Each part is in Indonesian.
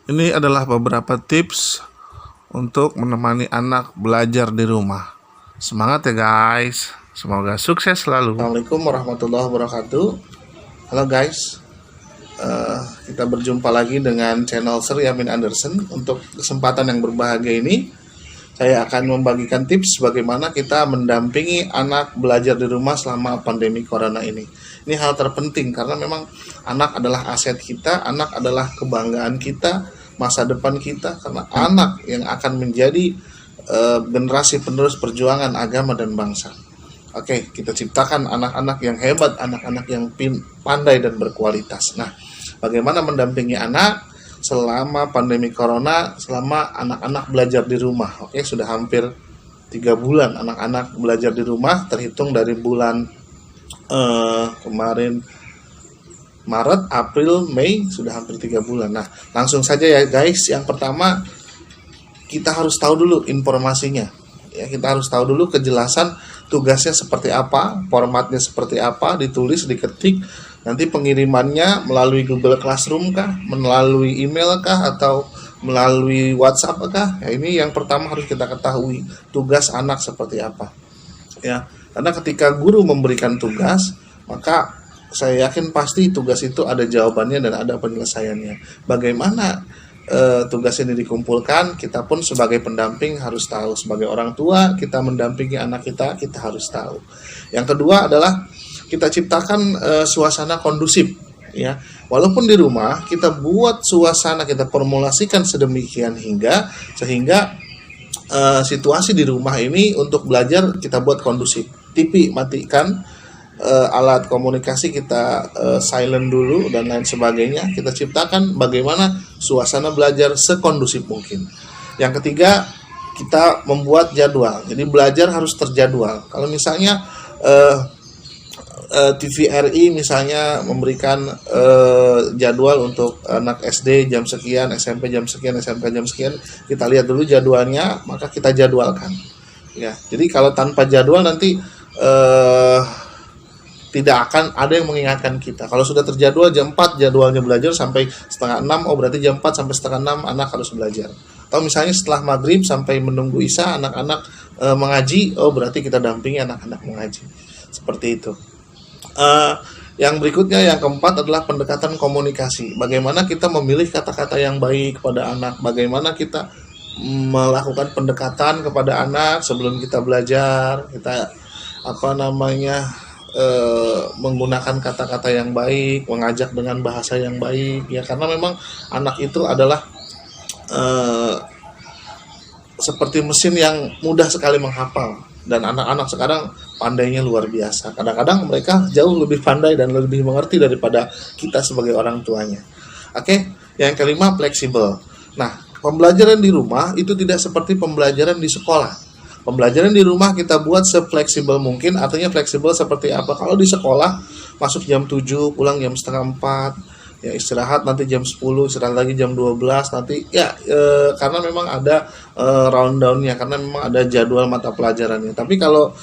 Ini adalah beberapa tips untuk menemani anak belajar di rumah. Semangat ya guys, semoga sukses selalu. Assalamualaikum warahmatullahi wabarakatuh. Halo guys, kita berjumpa lagi dengan channel Sir Yamin Anderson. Untuk kesempatan yang berbahagia ini, saya akan membagikan tips bagaimana kita mendampingi anak belajar di rumah selama pandemi corona ini. Ini hal terpenting karena memang anak adalah aset kita, anak adalah kebanggaan kita, masa depan kita, karena anak yang akan menjadi generasi penerus perjuangan agama dan bangsa. Oke, kita ciptakan anak-anak yang hebat, anak-anak yang pandai dan berkualitas. Nah, bagaimana mendampingi anak selama pandemi corona, selama anak-anak belajar di rumah? Oke, sudah hampir 3 bulan anak-anak belajar di rumah, terhitung dari bulan kemarin Maret, April, Mei, sudah hampir 3 bulan. Nah, langsung saja ya guys. Yang pertama, kita harus tahu dulu informasinya. Ya, kita harus tahu dulu kejelasan tugasnya seperti apa, formatnya seperti apa, ditulis, diketik, nanti pengirimannya melalui Google Classroom kah, melalui email kah, atau melalui WhatsApp kah? Ya, ini yang pertama harus kita ketahui, tugas anak seperti apa. Ya, karena ketika guru memberikan tugas, maka saya yakin pasti tugas itu ada jawabannya dan ada penyelesaiannya. Bagaimana tugas ini dikumpulkan, kita pun sebagai pendamping harus tahu. Sebagai orang tua, kita mendampingi anak kita, kita harus tahu. Yang kedua adalah kita ciptakan suasana kondusif. Ya, walaupun di rumah kita buat suasana, kita formulasikan sedemikian sehingga situasi di rumah ini untuk belajar kita buat kondusif. TV matikan, alat komunikasi kita silent dulu dan lain sebagainya. Kita ciptakan bagaimana suasana belajar sekondusif mungkin. Yang ketiga, kita membuat jadwal. Jadi belajar harus terjadwal. Kalau misalnya TVRI misalnya memberikan jadwal untuk anak SD jam sekian, SMP jam sekian, SMK jam sekian, kita lihat dulu jadwalnya, maka kita jadwalkan. Ya, jadi kalau tanpa jadwal nanti tidak akan ada yang mengingatkan kita. Kalau sudah terjadwal jam 4 jadwalnya belajar sampai setengah 6, oh berarti jam 4 sampai setengah 6 anak harus belajar. Atau misalnya setelah maghrib sampai menunggu isya anak-anak mengaji, oh berarti kita dampingi anak-anak mengaji. Seperti itu. Yang berikutnya, yang keempat adalah pendekatan komunikasi. Bagaimana kita memilih kata-kata yang baik kepada anak, bagaimana kita melakukan pendekatan kepada anak sebelum kita belajar, kita menggunakan kata-kata yang baik, mengajak dengan bahasa yang baik, ya, karena memang anak itu adalah seperti mesin yang mudah sekali menghafal, dan anak-anak sekarang pandainya luar biasa. Kadang-kadang mereka jauh lebih pandai dan lebih mengerti daripada kita sebagai orang tuanya. Oke, yang kelima, fleksibel. Nah, pembelajaran di rumah itu tidak seperti pembelajaran di sekolah. Pembelajaran di rumah kita buat sefleksibel mungkin. Artinya fleksibel seperti apa? Kalau di sekolah masuk jam 7, pulang jam setengah 4, ya istirahat nanti jam 10, istirahat lagi jam 12 nanti, ya karena memang ada rundown-nya, karena memang ada jadwal mata pelajarannya. Tapi kalau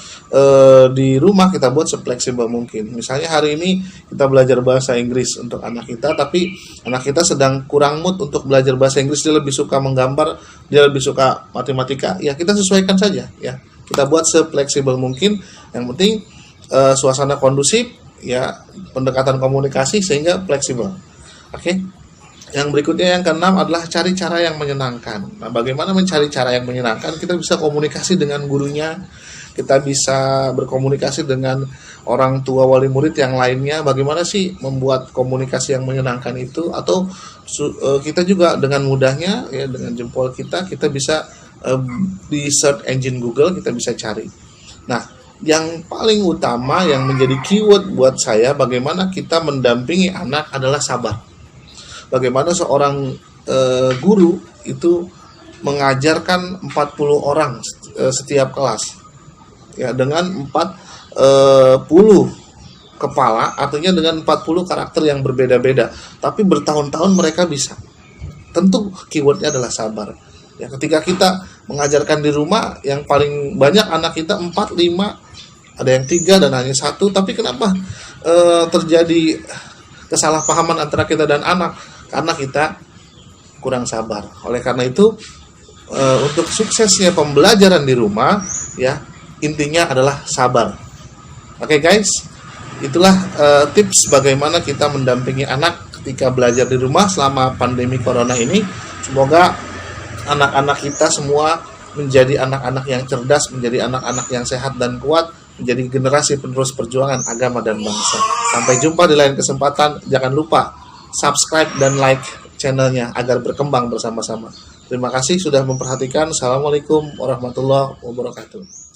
di rumah kita buat sefleksibel mungkin. Misalnya hari ini kita belajar bahasa Inggris untuk anak kita, tapi anak kita sedang kurang mood untuk belajar bahasa Inggris, dia lebih suka menggambar, dia lebih suka matematika, ya kita sesuaikan saja, ya kita buat sefleksibel mungkin. Yang penting suasana kondusif, ya pendekatan komunikasi sehingga fleksibel. Oke. Yang berikutnya, yang keenam, adalah cari cara yang menyenangkan. Nah, bagaimana mencari cara yang menyenangkan? Kita bisa komunikasi dengan gurunya, kita bisa berkomunikasi dengan orang tua wali murid yang lainnya. Bagaimana sih membuat komunikasi yang menyenangkan itu? Atau kita juga dengan mudahnya, ya dengan jempol kita bisa di search engine Google kita bisa cari. Nah, yang paling utama yang menjadi keyword buat saya, bagaimana kita mendampingi anak, adalah sabar. Bagaimana seorang guru itu mengajarkan 40 orang setiap kelas, ya, dengan 40 kepala, artinya dengan 40 karakter yang berbeda-beda, tapi bertahun-tahun mereka bisa. Tentu keywordnya adalah sabar. Ya, ketika kita mengajarkan di rumah, yang paling banyak anak kita 4, 5, ada yang 3 dan hanya 1, tapi kenapa terjadi kesalahpahaman antara kita dan anak? Karena kita kurang sabar. Oleh karena itu, untuk suksesnya pembelajaran di rumah, ya intinya adalah sabar. Oke guys, itulah tips bagaimana kita mendampingi anak ketika belajar di rumah selama pandemi corona ini. Semoga anak-anak kita semua menjadi anak-anak yang cerdas, menjadi anak-anak yang sehat dan kuat, menjadi generasi penerus perjuangan agama dan bangsa. Sampai jumpa di lain kesempatan. Jangan lupa subscribe dan like channelnya agar berkembang bersama-sama. Terima kasih sudah memperhatikan. Assalamualaikum warahmatullahi wabarakatuh.